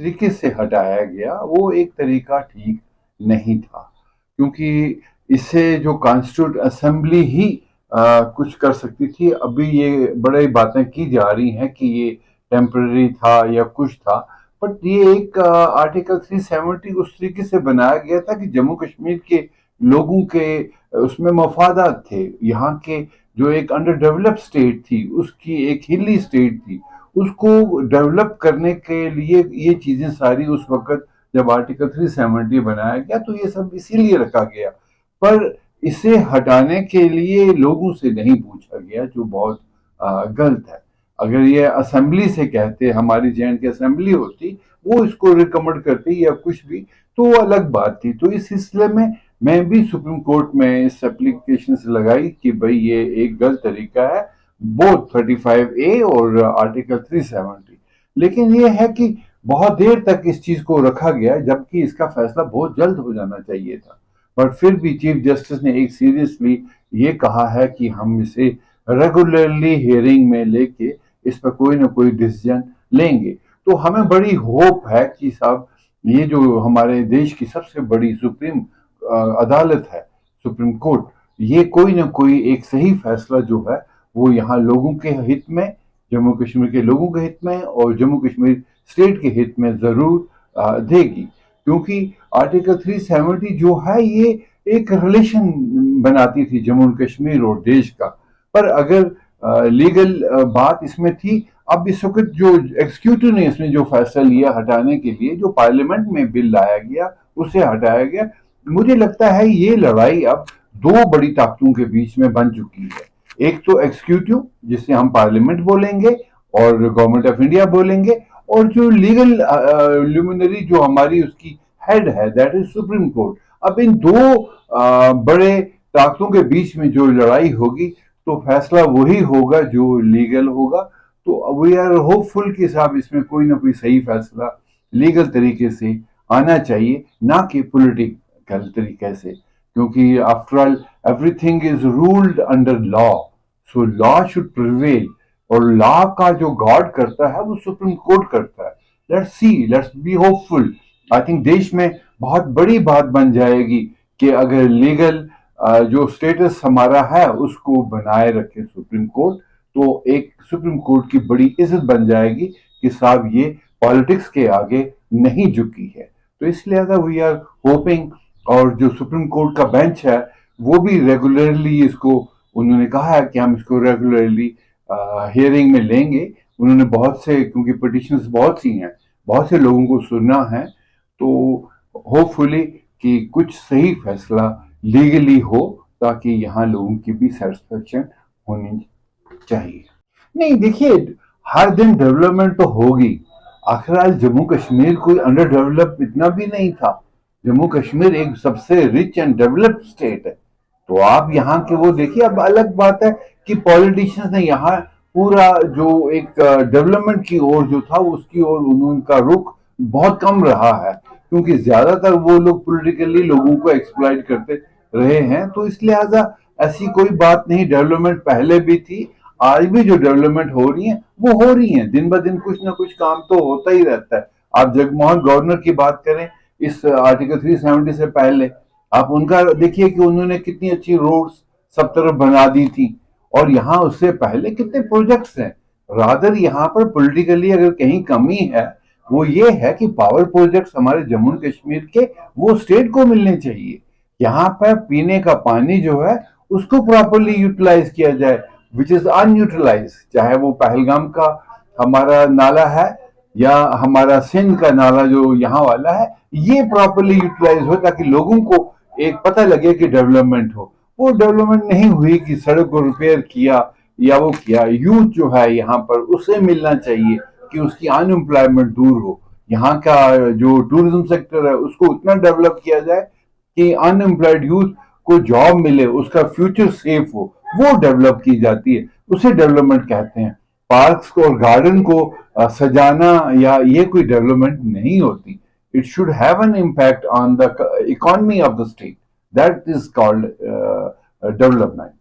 طریقے سے ہٹایا گیا وہ ایک طریقہ ٹھیک نہیں تھا، کیونکہ اس سے جو کانسٹیٹیوٹ اسمبلی ہی کچھ کر سکتی تھی. ابھی یہ بڑے باتیں کی جا رہی ہیں کہ یہ ٹیمپرری تھا یا کچھ تھا، بٹ یہ ایک آرٹیکل 370 اس طریقے سے بنایا گیا تھا کہ جموں کشمیر کے لوگوں کے اس میں مفادات تھے. یہاں کے جو ایک انڈر ڈیولپ سٹیٹ تھی، اس کی ایک ہلی سٹیٹ تھی، اس کو ڈیولپ کرنے کے لیے یہ چیزیں ساری اس وقت جب آرٹیکل 370 بنایا گیا تو یہ سب اسی لیے رکھا گیا، پر اسے ہٹانے کے لیے لوگوں سے نہیں پوچھا گیا، جو بہت غلط ہے. اگر یہ اسمبلی سے کہتے، ہماری جے اینڈ کے اسمبلی ہوتی، وہ اس کو ریکمنڈ کرتی یا کچھ بھی تو وہ الگ بات تھی. تو اس سلسلے میں بھی سپریم کورٹ میں اس اپلیکیشن سے لگائی کہ بھئی یہ ایک غلط طریقہ ہے، بوتھ 35A اور آرٹیکل 370. لیکن یہ ہے کہ بہت دیر تک اس چیز کو رکھا گیا، جبکہ اس کا فیصلہ بہت جلد ہو جانا چاہیے تھا. بٹ پھر بھی چیف جسٹس نے ایک سیریسلی یہ کہا ہے کہ ہم اسے ریگولرلی ہیئرنگ میں لے کے اس پر کوئی نہ کوئی ڈیسیجن لیں گے. تو ہمیں بڑی ہوپ ہے کہ صاحب یہ جو ہمارے دیش کی سب سے بڑی سپریم عدالت ہے، سپریم کورٹ، یہ کوئی نہ کوئی ایک صحیح فیصلہ جو ہے وہ یہاں لوگوں کے ہت میں، جموں کشمیر کے لوگوں کے ہت میں اور جموں کشمیر اسٹیٹ کے ہت میں ضرور دے گی. کیونکہ آرٹیکل 370 جو ہے یہ ایک ریلیشن بناتی تھی جموں کشمیر اور دیش کا، پر اگر لیگل بات اس میں تھی. اب اس وقت جو ایگزیکٹو نے اس میں جو فیصلہ لیا ہٹانے کے لیے، جو پارلیمنٹ میں بل لایا گیا اسے ہٹایا گیا. مجھے لگتا ہے یہ لڑائی اب دو بڑی طاقتوں کے بیچ میں بن چکی ہے. ایک تو ایگزیکٹو جسے ہم پارلیمنٹ بولیں گے اور گورنمنٹ آف انڈیا بولیں گے، اور جو لیگل لیومنری جو ہماری اس کی ہیڈ ہے دیٹ از سپریم کورٹ. اب ان دو بڑے طاقتوں کے بیچ میں جو لڑائی ہوگی تو فیصلہ وہی ہوگا جو لیگل ہوگا. تو وی آر ہوپ فل کہ صاحب اس میں کوئی نہ کوئی صحیح فیصلہ لیگل طریقے سے آنا چاہیے، نہ کہ پولیٹیکل طریقے سے، کیونکہ after all everything is ruled under law, so law should prevail. اور لا کا جو گارڈ کرتا ہے وہ سپریم کورٹ کرتا ہے. Let's be hopeful. I think دیش میں بہت بڑی بات بن جائے گی کہ اگر لیگل جو سٹیٹس ہمارا ہے اس کو بنائے رکھے سپریم کورٹ، تو ایک سپریم کورٹ کی بڑی عزت بن جائے گی کہ صاحب یہ پالیٹکس کے آگے نہیں جھکی ہے. تو اس لہذا وی آر ہوپنگ، اور جو سپریم کورٹ کا بینچ ہے وہ بھی ریگولرلی اس کو، انہوں نے کہا ہے کہ ہم اس کو ریگولرلی ہیئرنگ میں لیں گے. انہوں نے بہت سے، کیونکہ پٹیشنز بہت سی ہیں، بہت سے لوگوں کو سننا ہے، تو ہوپ فلی کہ کچھ صحیح فیصلہ لیگلی ہو تاکہ یہاں لوگوں کی بھی سیٹسفیکشن ہونی چاہیے. نہیں دیکھیے، ہر دن ڈیولپمنٹ تو ہوگی. آخر جموں کشمیر کوئی انڈر ڈیولپ اتنا بھی نہیں تھا. جموں کشمیر ایک سب سے رچ اینڈ ڈیولپڈ اسٹیٹ ہے. تو آپ یہاں کے وہ دیکھیے. اب الگ بات ہے کہ پولیٹیشنز نے یہاں پورا جو ایک ڈیولپمنٹ کی اور جو تھا اس کی اور انہوں کا رخ بہت کم رہا ہے، کیونکہ زیادہ تر وہ لوگ پولیٹیکلی لوگوں کو ایکسپلائٹ کرتے رہے ہیں. تو اس لہٰذا ایسی کوئی بات نہیں. ڈیولپمنٹ پہلے بھی تھی، آج بھی جو ڈیولپمنٹ ہو رہی ہیں وہ ہو رہی ہیں. دن بدن کچھ نہ کچھ کام تو ہوتا ہی رہتا ہے. آپ جگموہن گورنر کی بات کریں اس آرٹیکل 370 سے پہلے، آپ ان کا دیکھیے کہ انہوں نے کتنی اچھی روڈز سب طرف بنا دی تھی، اور یہاں اس سے پہلے کتنے پروجیکٹس ہیں. رادر یہاں پر پولیٹیکلی اگر کہیں کمی ہے وہ یہ ہے کہ پاور پروجیکٹس ہمارے جموں کشمیر کے وہ اسٹیٹ کو ملنے چاہیے. یہاں پہ پینے کا پانی جو ہے اس کو پراپرلی یوٹیلائز کیا جائے، which is unutilized. چاہے وہ پہلگام کا ہمارا نالا ہے یا ہمارا سندھ کا نالا جو یہاں والا ہے، یہ پراپرلی یوٹیلائز ہو تاکہ لوگوں کو ایک پتہ لگے کہ ڈیولپمنٹ ہو. وہ ڈیولپمنٹ نہیں ہوئی کہ سڑک کو ریپیئر کیا یا وہ کیا. یوتھ جو ہے یہاں پر اسے ملنا چاہیے کہ اس کی ان امپلائمنٹ دور ہو. یہاں کا جو ٹورزم سیکٹر ہے اس کو اتنا ڈیولپ کیا جائے کہ ان امپلائڈ یوتھ کو جاب ملے، اس کا فیوچر سیف ہو. وہ ڈیولپ کی جاتی ہے، اسے ڈیولپمنٹ کہتے ہیں. پارکس کو اور گارڈن کو سجانا یا یہ کوئی ڈیولپمنٹ نہیں ہوتی. It should have an impact on the economy of the state. That is called development.